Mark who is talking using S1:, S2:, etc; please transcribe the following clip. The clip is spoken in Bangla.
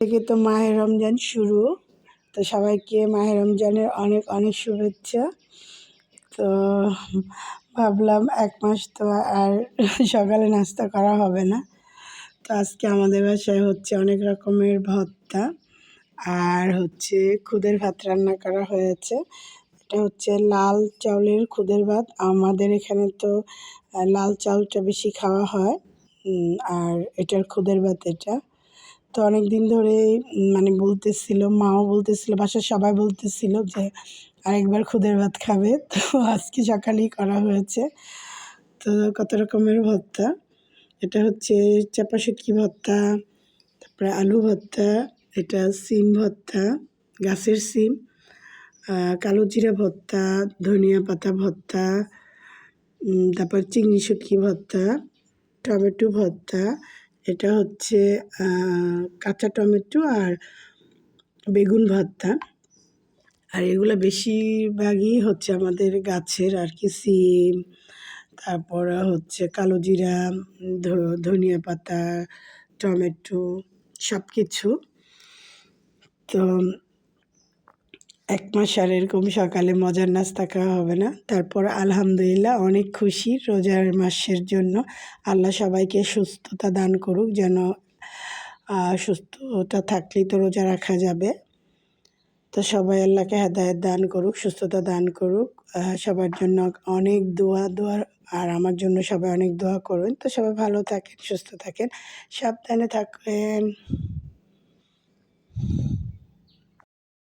S1: থেকে তো মাহে রমজান শুরু। তো সবাইকে মাহে রমজানের অনেক অনেক শুভেচ্ছা। তো ভাবলাম 1 মাস তো আর সকালে নাস্তা করা হবে না। তো আজকে আমাদের বাসায় হচ্ছে অনেক রকমের ভর্তা আর হচ্ছে খুদের ভাত রান্না করা হয়েছে। এটা হচ্ছে লাল চাউলের খুদের ভাত। আমাদের এখানে তো লাল চাউলটা বেশি খাওয়া হয়, আর এটার খুদের ভাত এটা। তো অনেক দিন ধরেই মানে বলতেছিল, মাও বলতেছিল, বাসার সবাই বলতেছিল যে আরেকবার খুদের ভাত খাবে। তো আজকে সকালেই করা হয়েছে। তো কত রকমের ভর্তা, এটা হচ্ছে চাপা শুটকি ভর্তা, তারপরে আলু ভর্তা, এটা সিম ভর্তা, গাছের সিম, কালো জিরা ভর্তা, ধনিয়া পাতা ভর্তা, তারপর চিংড়ি শুটকি ভর্তা, টমেটো ভর্তা, এটা হচ্ছে কাঁচা টমেটো আর বেগুন ভর্তা। আর এগুলো বেশিরভাগই হচ্ছে আমাদের গাছের আর কি, সিম, তারপর হচ্ছে কালো জিরা, ধনিয়া পাতা, টমেটো সব কিছু। তো 1 মাস আর এরকম সকালে মজার নাস্তা খাওয়া হবে না। তারপর আলহামদুলিল্লাহ অনেক খুশি রোজার মাসের জন্য। আল্লাহ সবাইকে সুস্থতা দান করুক, যেন সুস্থতা থাকলেই তো রোজা রাখা যাবে। তো সবাই আল্লাহকে হেদায়েত দান করুক, সুস্থতা দান করুক। সবার জন্য অনেক দোয়া আর আমার জন্য সবাই অনেক দোয়া করবেন। তো সবাই ভালো থাকেন, সুস্থ থাকেন, সাবধানে থাকেন।